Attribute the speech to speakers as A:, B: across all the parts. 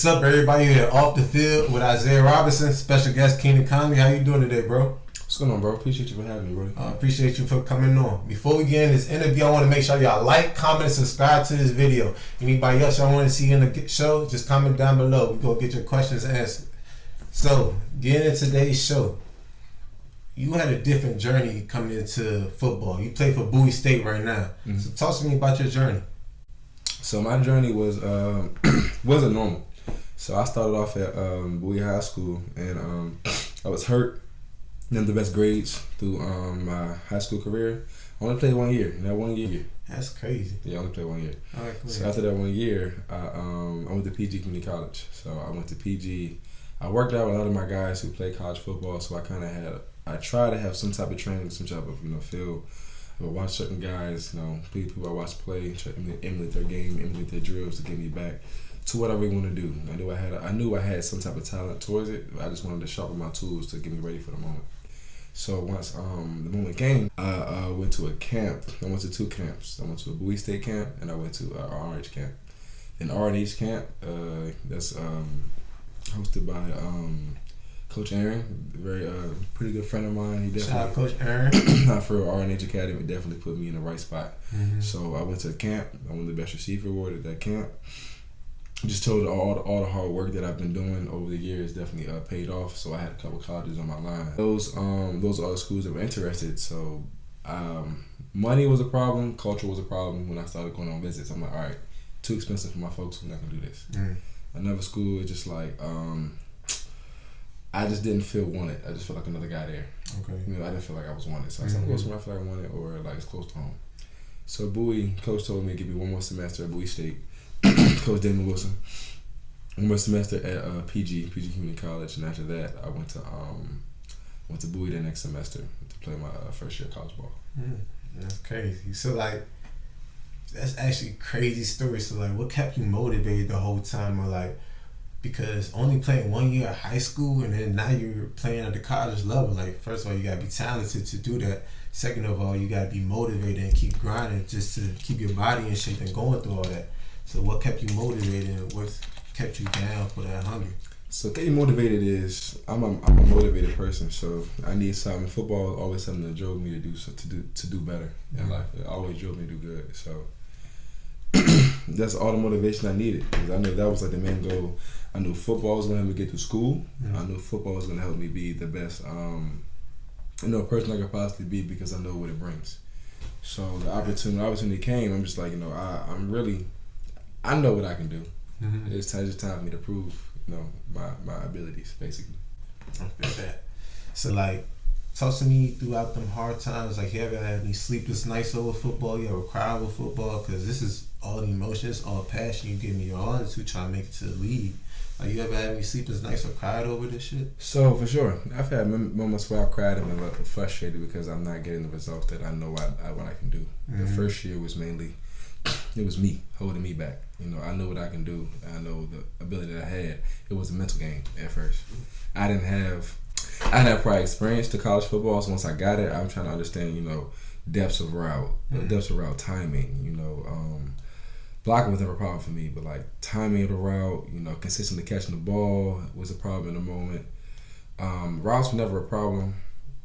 A: What's up, everybody? Here off the field with Isaiah Robinson, special guest Keenan, Connley. How you doing today, bro?
B: What's going on, bro? Appreciate you for having me, bro.
A: Appreciate you for coming on. Before we get in this interview, I want to make sure y'all like, comment, and subscribe to this video. Anybody else y'all want to see in the show, just comment down below. We go get your questions answered. So, getting into today's show, you had a different journey coming into football. You play for Golatt State right now. Mm-hmm. So, talk to me about your journey.
B: So, my journey was wasn't normal. So, I started off at Bowie High School, and I was hurt. Didn't have the best grades through my high school career. I only played 1 year. That 1 year.
A: That's crazy.
B: Yeah, I only played 1 year.
A: All right, cool.
B: So after that 1 year, I went to PG Community College. So I went to PG. I worked out with a lot of my guys who played college football. So I tried to have some type of training, some type of feel. I would watch certain guys, people I watched play, try to emulate their game, emulate their drills to get me back to what I really want to do. I knew I had some type of talent towards it. I just wanted to sharpen my tools to get me ready for the moment. So once the moment came, I went to a camp. I went to 2 camps. I went to a Golatt State camp and I went to RNH camp. In RNH camp, that's hosted by Coach Aaron, very pretty good friend of mine. He definitely,
A: shout out Coach Aaron.
B: For RNH Academy, definitely put me in the right spot. Mm-hmm. So I went to the camp. I won the best receiver award at that camp. Just told all the hard work that I've been doing over the years definitely paid off. So I had a couple colleges on my line. Those are all the schools that were interested. So money was a problem, culture was a problem when I started going on visits. I'm like, all right, too expensive for my folks. We're not gonna do this. Mm. Another school is just like I just didn't feel wanted. I just felt like another guy there. Okay. I didn't feel like I was wanted. So I said, I'm going to go somewhere I feel like I wanted or like it's close to home. So Bowie, coach told me to give me one more semester at Golatt State. Coach Damon Wilson. One more semester at PG Community College, and after that, I went to Bowie the next semester to play my first year of college ball.
A: That's crazy. So that's actually a crazy story. So what kept you motivated the whole time, or because only playing 1 year of high school and then now you're playing at the college level. First of all, you gotta be talented to do that. Second of all, you gotta be motivated and keep grinding just to keep your body in shape and going through all that. So what kept you motivated and what kept you down for that hunger?
B: So getting motivated is I'm a motivated person. So I need something. Football is always something that drove me to do better in life. It always drove me to do good. So that's all the motivation I needed, because I knew that was the main goal. I knew football was gonna help me get through school. Mm-hmm. I knew football was gonna help me be the best person I could possibly be, because I know what it brings. So the opportunity came. I'm just like, I know what I can do. Mm-hmm. It's just time for me to prove, my abilities, basically.
A: I feel that. So talk to me throughout them hard times. You ever had any sleepless nights over football? You ever cry over football? Because this is all the emotions, all passion you give me your all into trying to make it to the league. You ever had any sleepless nights or cried over this shit?
B: So for sure, I've had moments where I've cried and been a little frustrated because I'm not getting the results that I know what I can do. Mm-hmm. The first year was mainly, it was me holding me back. I know what I can do. I know the ability that I had. It was a mental game at first. I didn't have prior experience to college football, so once I got it, I'm trying to understand, depths of route, depths of route timing, blocking was never a problem for me, but timing of the route, consistently catching the ball was a problem in the moment. Routes were never a problem.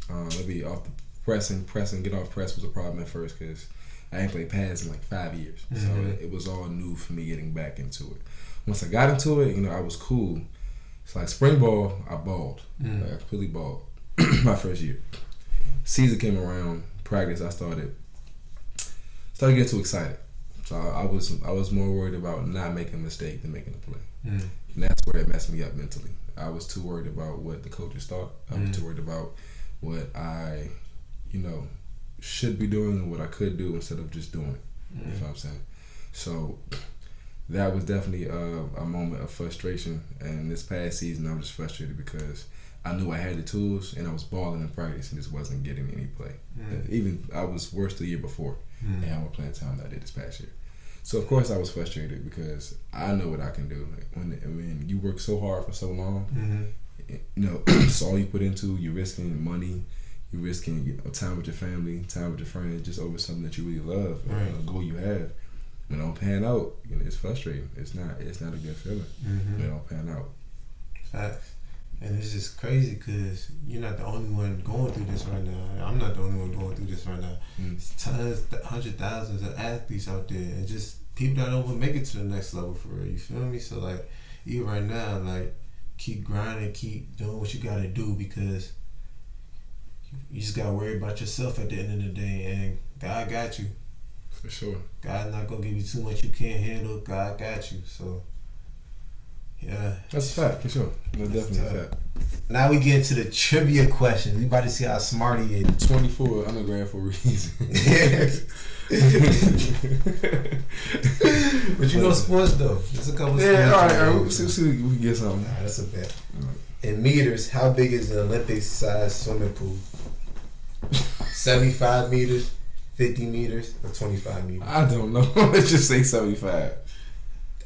B: Maybe off the pressing, get off press was a problem at first because I ain't played pads in 5 years. Mm-hmm. So it was all new for me getting back into it. Once I got into it, I was cool. It's spring ball, I balled. I completely balled my first year. Season came around, practice, I started getting too excited. So I was more worried about not making a mistake than making a play. And that's where it messed me up mentally. I was too worried about what the coaches thought. I was too worried about what I, should be doing and what I could do instead of just doing it. You know what I'm saying? So that was definitely a moment of frustration. And this past season, I was just frustrated because I knew I had the tools and I was balling in practice and just wasn't getting any play. Even I was worse the year before and had more playing time than I did this past year. So of course I was frustrated because I know what I can do. When you work so hard for so long, it's all you put into. You're risking money, you're risking time with your family, time with your friends, just over something that you really love, a goal you have. when it don't pan out, it's frustrating. It's not a good feeling when it don't pan out.
A: Facts. And it's just crazy because you're not the only one going through this right now. I'm not the only one going through this right now. There's tons, hundreds, thousands of athletes out there, and just people that don't make it to the next level for real. You feel me? So like, even right now, like, keep grinding, keep doing what you gotta do, because you just gotta worry about yourself at the end of the day, and God got you.
B: For sure.
A: God's not gonna give you too much you can't handle. God got you. So yeah,
B: that's a fact, for sure. That's definitely a fact.
A: Now we get into the trivia questions. We about to see how smart he is.
B: 24 undergrad for a reason.
A: But you know sports though. There's a couple.
B: Yeah, all right. We'll see if we can get something.
A: Nah, that's a bet. In meters, how big is an Olympic-sized swimming pool? 75 meters, 50 meters, or 25 meters?
B: I don't know. Let's just say 75.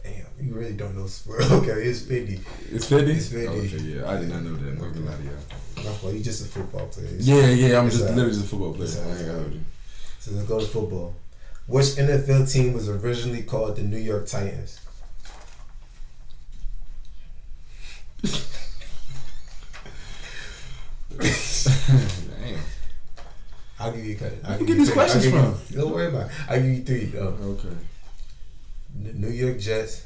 A: Damn, you really don't know sport. Okay, it's 50.
B: It's 50?
A: It's 50.
B: Okay, yeah. I did not know that. I'm not gonna lie to y'all.
A: No, well, you just a football player.
B: Yeah. I'm just literally just a football player. I ain't got you.
A: So let's go to football. Which NFL team was originally called the New York Titans?
B: Damn.
A: I'll give you a cut.
B: Where you get these questions from?
A: Don't worry about it. I'll give you three.
B: Okay.
A: The New York Jets,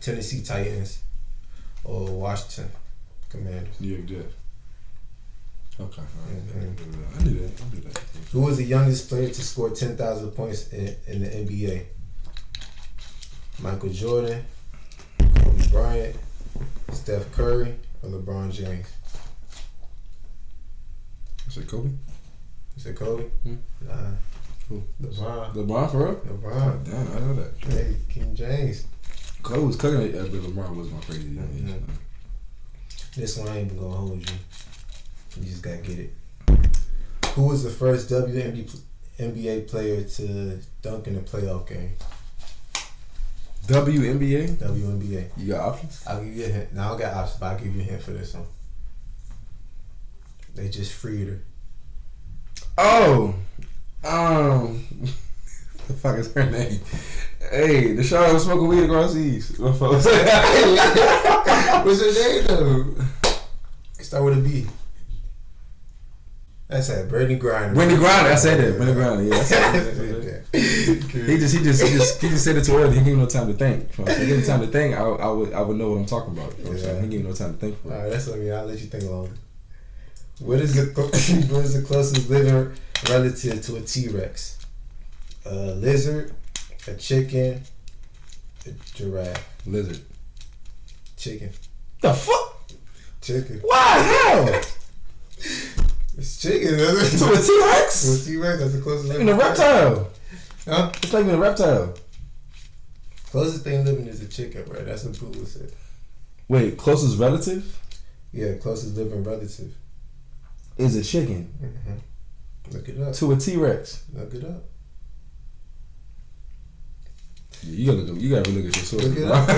A: Tennessee Titans, or Washington Commanders.
B: New York Jets. Okay.
A: Mm-hmm.
B: I knew that.
A: Who was the youngest player to score 10,000 points in the NBA? Michael Jordan, Kobe Bryant, Steph Curry, or LeBron James?
B: I said Kobe.
A: You said Kobe? Nah.
B: Who?
A: LeBron.
B: LeBron for real?
A: LeBron.
B: Oh, damn, I know that.
A: Hey, King James.
B: Kobe was cooking it, but LeBron was my crazy young age.
A: Mm-hmm. This one I ain't even gonna hold you. You just gotta get it. Who was the first WNBA player to dunk in a playoff game?
B: WNBA?
A: WNBA.
B: You got options?
A: I'll give you a hint. Now I don't got options, but I'll give you a hint for this one. They just freed her.
B: Oh! The fuck is her name? Hey, the show was smoking weed across the east. What's her name though?
A: Start with a B. That's it. Brittany Griner.
B: Brittany Griner. I said that. Brittany Griner. Yeah. I said that. He just said it too early. He gave me no time to think. If I give him time to think, I would know what I'm talking about. You know what I'm saying? He gave me no time to think for it.
A: All right, that's what I mean. I'll let you think longer. What is the closest living relative to a T-Rex? A lizard, a chicken, a giraffe.
B: Lizard.
A: Chicken.
B: The fuck?
A: Chicken.
B: Why? How?
A: It's chicken.
B: To a T-Rex?
A: To a T-Rex, that's the closest living.
B: In a reptile.
A: Huh?
B: It's not even a reptile.
A: Closest thing living is a chicken, bro. That's what Google said.
B: Wait, closest relative?
A: Yeah, closest living relative.
B: Is a chicken.
A: Mm-hmm. Look it up.
B: To a T-Rex.
A: Look it up.
B: Yeah, you gotta look at your sources.
A: Look it up.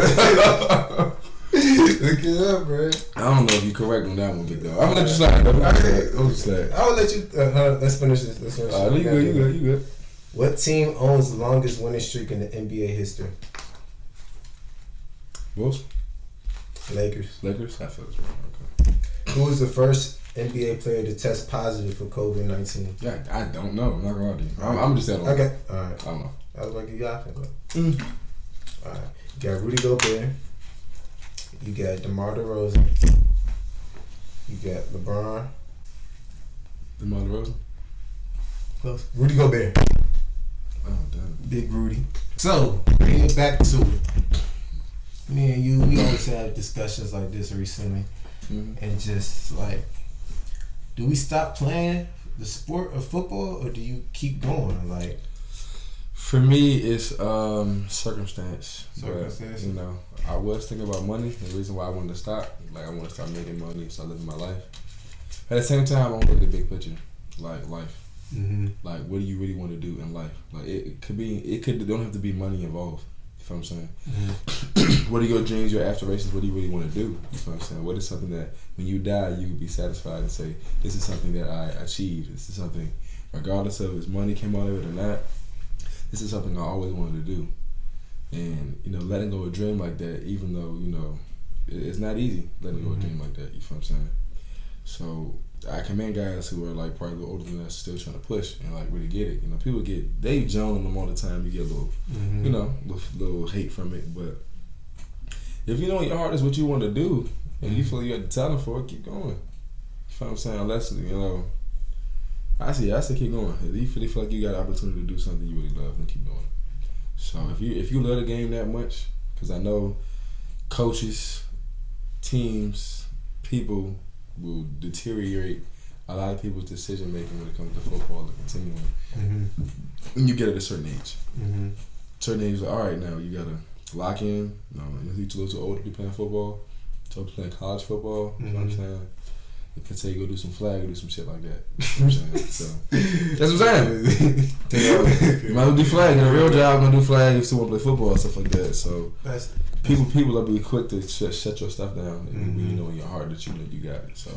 A: Look it up, bro.
B: I don't know if you're correct on that one, big dog. I'm gonna let you slide.
A: I'll let you. Let's finish this.
B: You good.
A: What team owns the longest winning streak in the NBA history?
B: Bulls?
A: Lakers.
B: I feel it's wrong. Okay.
A: Who was the first NBA player to test positive for COVID-19?
B: Yeah, I don't know. I'm not gonna lie to you. I'm just saying.
A: Okay. All right.
B: I don't know.
A: I was like, you got it. All right. You got Rudy Gobert. You got DeMar DeRozan. You got LeBron.
B: DeMar DeRozan?
A: Close. Rudy Gobert.
B: Oh, damn.
A: Big Rudy. So, bring it back to it. Me and you, we always have discussions like this recently. Mm-hmm. And just like, do we stop playing the sport of football or do you keep going? Like,
B: for me, it's circumstance.
A: Circumstance.
B: But, I was thinking about money. The reason why I wanted to stop, like I want to start making money, start living my life. At the same time, I want to look at the big picture, like life.
A: Mm-hmm.
B: Like, what do you really want to do in life? Like, it don't have to be money involved. You know what I'm saying? Mm-hmm. What are your dreams, your aspirations? What do you really want to do? You know what I'm saying? What is something that when you die, you can be satisfied and say, this is something that I achieved. This is something, regardless of if money came out of it or not, this is something I always wanted to do. And, you know, letting go of a dream like that, even though, you know, it's not easy letting go of a dream like that, you feel what I'm saying? So I commend guys who are like probably a little older than us, still trying to push and like really get it. You know, people get Dave Jones on them all the time. You get a little, you know, little hate from it. But if you know in your heart is what you want to do and you feel you have the talent for it, keep going. You feel what I'm saying? Unless, you know, I say keep going. If you feel like you got an opportunity to do something you really love, then keep doing it. So if you love the game that much, because I know coaches, teams, people will deteriorate a lot of people's decision making when it comes to football and continuing. When you get at a certain age, certain age, like, all right, now you gotta lock in. No, you're a little too old to be playing football, to be playing college football. You know what I'm saying? You can say go do some flag or do some shit like that. You know what I'm saying? So that's what I'm saying. You might as well do flag. In a real job, I'm gonna do flag if you still want to play football and stuff like that. So people will be quick to shut your stuff down when you know in your heart that you know you got it. So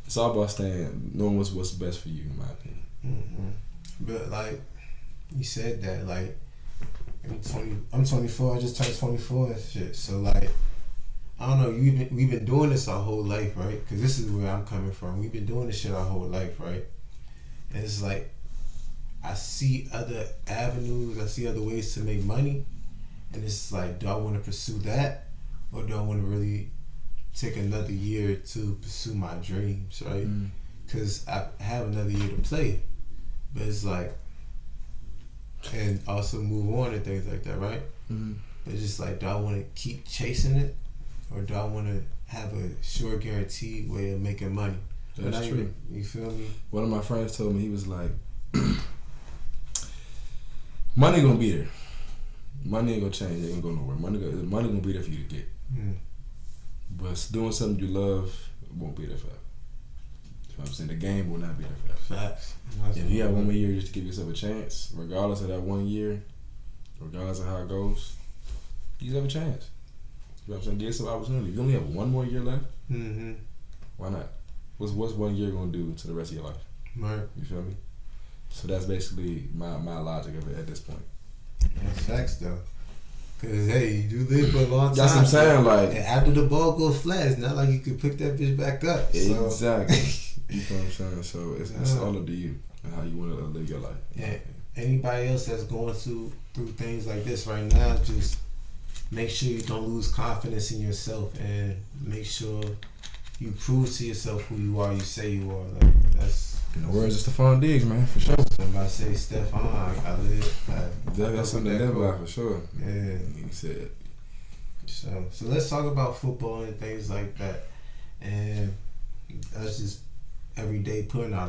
B: it's all about knowing what's best for you, in my opinion.
A: But like you said that, like I'm 24. I just turned 24 and shit. So like, I don't know. We've been doing this our whole life, right? Because this is where I'm coming from. We've been doing this shit our whole life, right? And it's like I see other avenues. I see other ways to make money, and it's like, do I want to pursue that, or do I want to really take another year to pursue my dreams, right? Because I have another year to play, but it's like, and also move on and things like that, right? But it's just like, do I want to keep chasing it, or do I want to have a sure guaranteed way of making money?
B: That's true.
A: You feel me?
B: One of my friends told me, he was like, money gonna be there. Money ain't gonna change. It ain't gonna go nowhere. Money gonna be there for you to get. But doing something you love won't be there forever. You know what I'm saying? The game will not be there forever.
A: Facts.
B: If you have one more year just to give yourself a chance, regardless of that 1 year, regardless of how it goes, you have a chance. You know what I'm saying? Give yourself opportunity. If you only have one more year left, why not? What's 1 year gonna do to the rest of your life?
A: Right.
B: You feel me? So that's basically my logic of it at this point.
A: That's facts though. Cause hey, you do live for a long time.
B: That's what I'm saying. Like,
A: and after the ball goes flat, it's not like you can pick that bitch back up. So.
B: Exactly. You feel what I'm saying? So it's all up to you and how you want to live your life.
A: Yeah. Anybody else that's going through things like this right now, just make sure you don't lose confidence in yourself, and make sure you prove to yourself who you are. You say you are. Like that's.
B: In the words of Stephon Diggs, man, for sure.
A: Somebody say Stephon, I live.
B: That's something to live by, for sure.
A: Yeah.
B: He said.
A: So let's talk about football and things like that, and that's just every day putting our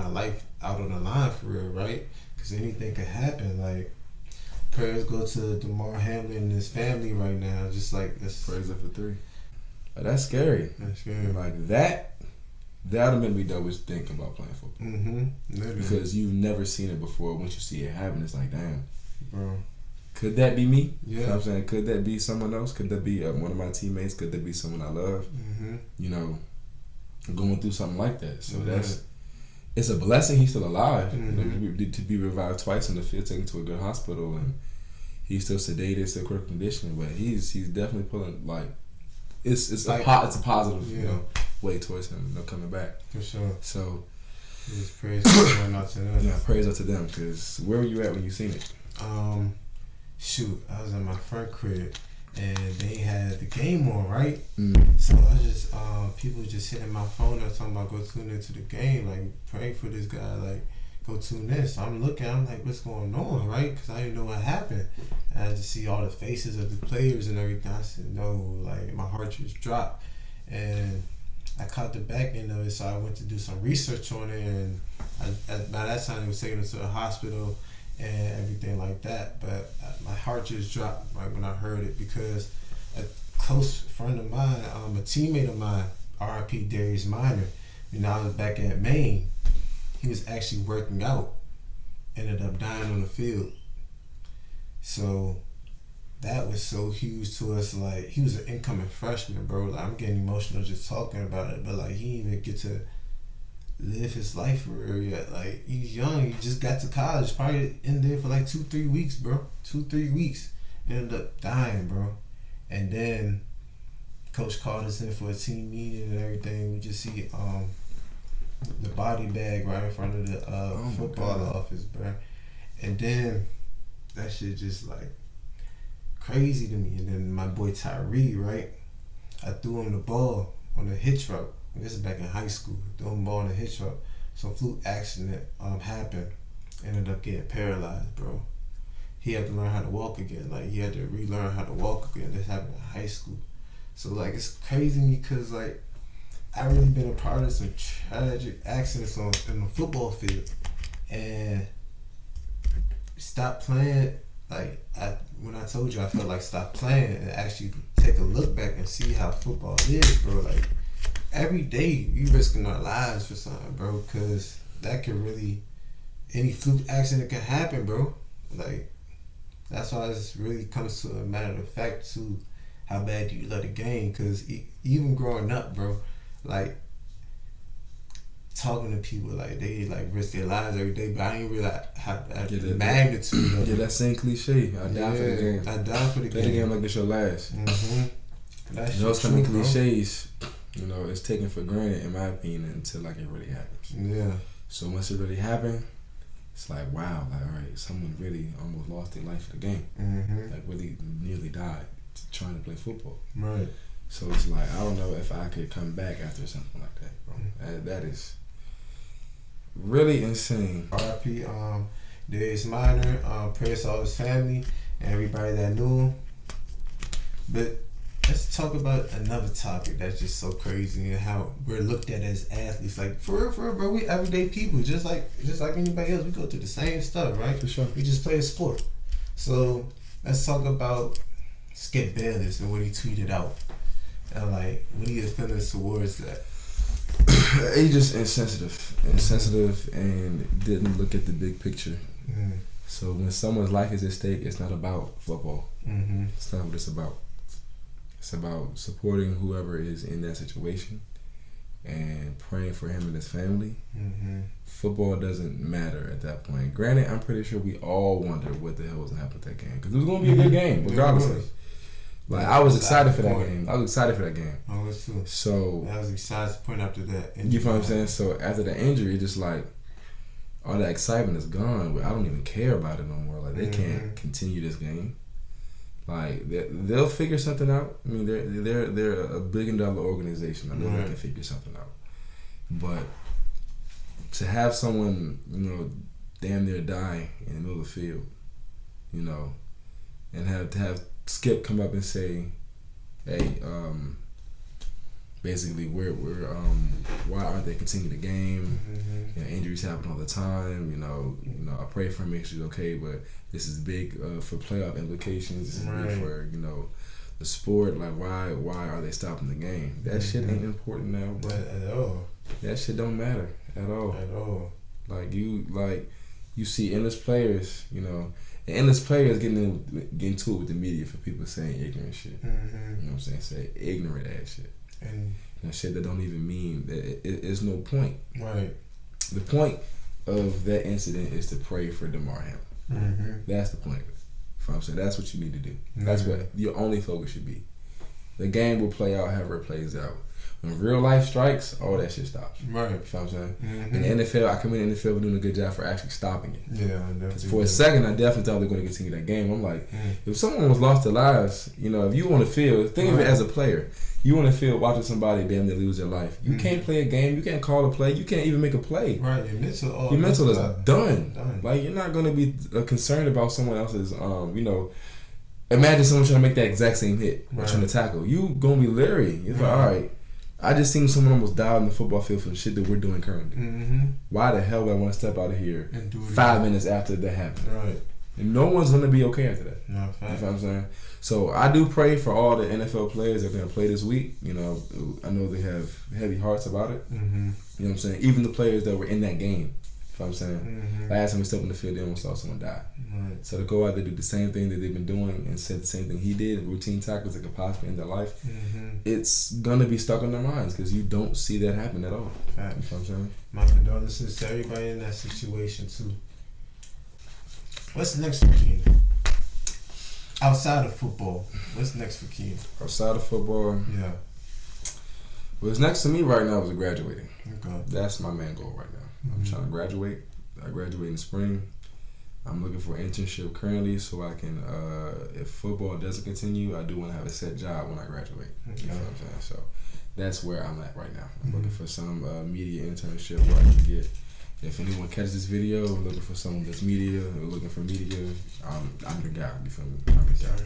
A: life out on the line for real, right? Because anything could happen. Like, prayers go to DeMar Hamlin and his family right now. Just like this.
B: Prayers up for 3. But that's scary.
A: That's scary.
B: Like that'll make me always think about playing football. Because you've never seen it before. Once you see it happen, it's like, damn,
A: bro.
B: Could that be me?
A: Yeah.
B: You know what I'm saying? Could that be someone else? Could that be one of my teammates? Could that be someone I love? You know, going through something like that. So it's a blessing he's still alive. You know, to be revived twice in the field, taken to a good hospital, and he's still sedated, still critical condition. But he's definitely pulling, like, it's like, a positive, you know, way towards him, you know, coming back.
A: For sure.
B: So
A: just praise going out to them.
B: Yeah, praise out to them. Because where were you at when you seen it?
A: Shoot, I was in my front crib and they had the game on, right?
B: Mm.
A: So I just people just hitting my phone and talking about go tune into the game, like praying for this guy, like go tune in. So I'm looking, I'm like, what's going on, right? Because I didn't know what happened. And I just see all the faces of the players and everything. I said, no, like my heart just dropped. And I caught the back end of it, so I went to do some research on it, and by that time they was taking us to the hospital and everything like that. But my heart just dropped right when I heard it, because a close friend of mine, a teammate of mine, R.I.P. Darius Minor, you know, I was back at Maine. He was actually working out, ended up dying on the field. So that was so huge to us. Like, he was an incoming freshman, bro. Like, I'm getting emotional just talking about it. But like, he didn't even get to live his life for real yet. Like, he's young. He just got to college. Probably in there for like 2-3 weeks, bro. 2-3 weeks. Ended up dying, bro. And then coach called us in for a team meeting and everything. We just see the body bag right in front of the football office, bro. And then that shit just like crazy to me. And then my boy Tyree, right? I threw him the ball on the hitch route. This is back in high school. Threw him the ball on the hitch route. Some fluke accident happened. Ended up getting paralyzed, bro. He had to learn how to walk again. Like, he had to relearn how to walk again. This happened in high school. So, like, it's crazy to me because, like, I really been a part of some tragic accidents in the football field. And stop playing, like, when I told you I felt like stop playing and actually take a look back and see how football is, bro. Like, every day we risking our lives for something, bro, because that could really, any fluke accident can happen, bro. Like, that's why it really comes to a matter of fact to how bad do you love the game, because even growing up, bro, like, talking to people, like, they like risk their lives every day, but I didn't realize how the magnitude of it.
B: Yeah, that same cliche. I died for the game.
A: I died for the game.
B: Play the game like it's your last.
A: Mm-hmm.
B: Those kind of cliches, you know, it's taken for granted, in my opinion, until like it really happens.
A: Yeah.
B: So once it really happened, it's like, wow, like, all right, someone really almost lost their life for the game.
A: Mm-hmm.
B: Like, really nearly died trying to play football.
A: Right.
B: So it's like, I don't know if I could come back after something like that, bro. That is really insane.
A: R.I.P. Darius Minor, prayers to all his family and everybody that knew him. But let's talk about another topic that's just so crazy and how we're looked at as athletes. Like, for real, bro, we everyday people, just like anybody else. We go through the same stuff, right?
B: For sure.
A: We just play a sport. So let's talk about Skip Bayless and what he tweeted out. And like, what are your feelings towards that?
B: He just insensitive, and didn't look at the big picture.
A: Mm.
B: So when someone's life is at stake, it's not about football.
A: Mm-hmm.
B: It's not what it's about. It's about supporting whoever is in that situation and praying for him and his family.
A: Mm-hmm.
B: Football doesn't matter at that point. Granted, I'm pretty sure we all wondered what the hell was going to happen with that game, because it was going to be a good game, regardless. Like, I was excited for that game. I was too. So
A: that was besides the point after that.
B: You know what I'm saying? So after the injury, just like all that excitement is gone. I don't even care about it no more. Like, they can't continue this game. Like, they'll figure something out. I mean, they're a $1 billion organization. I know they can figure something out. But to have someone, you know, damn near die in the middle of the field, you know, and have Skip come up and say, hey, basically, we're why aren't they continuing the game?
A: Mm-hmm.
B: You know, injuries happen all the time. You know, I pray for him, make sure he's okay, but this is big for playoff implications. This is big for, you know, the sport. Like, why are they stopping the game? That shit ain't important now, bro.
A: At all.
B: That shit don't matter at all.
A: At all.
B: Like, you see endless players, you know. And endless players getting to it with the media for people saying ignorant shit.
A: Mm-hmm.
B: You know what I'm saying? Say ignorant ass shit.
A: And
B: shit that don't even mean that it's no point.
A: Right.
B: The point of that incident is to pray for DeMar Hamlin.
A: Mm-hmm. That's
B: the point of it. You know what I'm saying? That's what you need to do. That's what your only focus should be. The game will play out however it plays out. When real life strikes, all that shit stops.
A: Right.
B: You know what I'm saying?
A: Mm-hmm.
B: In the NFL, I commend the NFL for doing a good job for actually stopping it.
A: Yeah, definitely.
B: For a second, I definitely thought they were going to continue that game. I'm like, if someone was lost their lives, you know, if you want to feel, think of it as a player. You want to feel watching somebody damn near lose their life. You can't play a game. You can't call a play. You can't even make a play.
A: Right. Your
B: mental is done. Like, you're not going to be concerned about someone else's, you know, imagine someone trying to make that exact same hit or trying to tackle. You going to be leery. You're like, all right, I just seen someone almost die on the football field for the shit that we're doing currently. Mm-hmm. Why the hell would I want to step out of here 5 minutes after that happened? Right. And no one's going to be okay after that. No, fact. You know what I'm saying? So I do pray for all the NFL players that are going to play this week. You know, I know they have heavy hearts about it. Mm-hmm. You know what I'm saying? Even the players that were in that game. know what I'm saying?
A: Mm-hmm.
B: Last time we stepped on the field, they almost saw someone die.
A: Right.
B: So to go out there, do the same thing that they've been doing and said the same thing he did, routine tackles that could possibly end their life, it's gonna be stuck in their minds because you don't see that happen at all.
A: Right.
B: You know what I'm saying?
A: My condolences to everybody in that situation too. What's next for Keenan? Outside of football, what's next for Keenan?
B: Outside of football,
A: yeah.
B: What's next to me right now is graduating.
A: Okay.
B: That's my main goal right now. I'm trying to graduate. I graduate in spring. I'm looking for an internship currently so I can, if football doesn't continue, I do want to have a set job when I graduate.
A: Okay.
B: You know what I'm saying? So that's where I'm at right now. I'm looking for some media internship where I can get, if anyone catches this video, I'm looking for someone that's media, or looking for media, I'm the guy, you feel me? I'm the guy.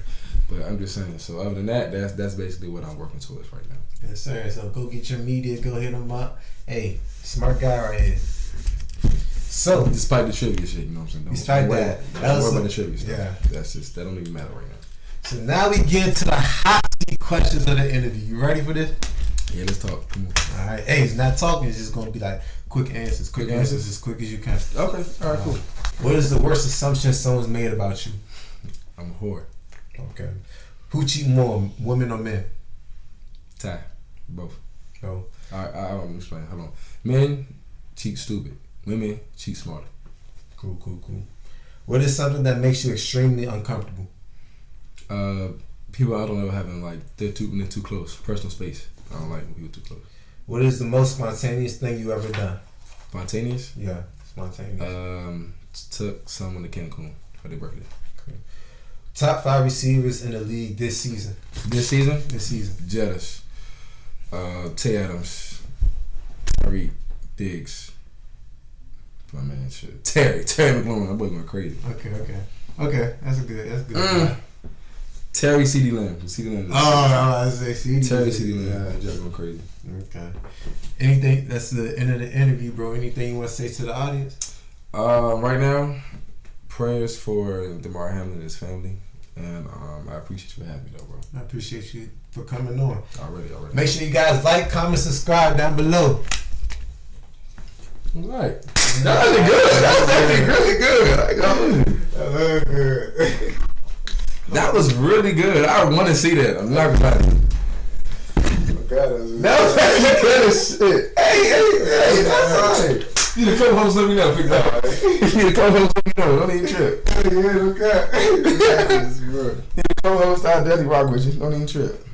B: But I'm just saying, so other than that, that's basically what I'm working towards right now.
A: Yes, sir. So go get your media, go hit them up. Hey, smart guy right here. So,
B: despite the trivia shit, you know what I'm saying?
A: Despite that,
B: don't worry about the trivia stuff.
A: Yeah.
B: That don't even matter right now.
A: So now we get to the hot seat questions of the interview. You ready for this?
B: Yeah, let's talk. Come on.
A: All right. Hey, it's not talking. It's just going to be like quick answers. Quick answers as quick as you can.
B: Okay. All right, cool.
A: What is the worst assumption someone's made about you?
B: I'm a whore.
A: Okay. Who cheat more, women or men?
B: Tie. Both.
A: Oh.
B: All right, I'll explain. Hold on. Men cheat stupid. Women cheat smarter.
A: Cool. What is something that makes you extremely uncomfortable?
B: People I don't know having like they're too close. Personal space. I don't like when people too close.
A: What is the most spontaneous thing you ever done?
B: Spontaneous?
A: Yeah, spontaneous.
B: Took someone to Cancun for their birthday.
A: Okay. Top 5 receivers in the league this season.
B: This season?
A: This season.
B: Jettis. Tay Adams. Tyreek. Diggs. My man, shit. Terry McLaurin. That boy going crazy.
A: Okay. That's good.
B: Terry C.D. Lamb.
A: I say C.D.
B: Terry C.D. Lamb. That job going crazy.
A: Okay. Anything? That's the end of the interview, bro. Anything you want to say to the audience?
B: Right now, prayers for DeMar Hamlin and his family. And I appreciate you for having me, though, bro.
A: I appreciate you for coming on.
B: Already.
A: Make sure you guys like, comment, subscribe down below.
B: All right. That was good. That was actually really good. That was really good. I want to see that. I'm not gonna lie to you. That was actually good as shit. Hey, that's all right. You need to co-host, let me know. You need to co-host, let me know. Don't even trip. You need to co-host, I'll definitely rock with you. Don't even trip.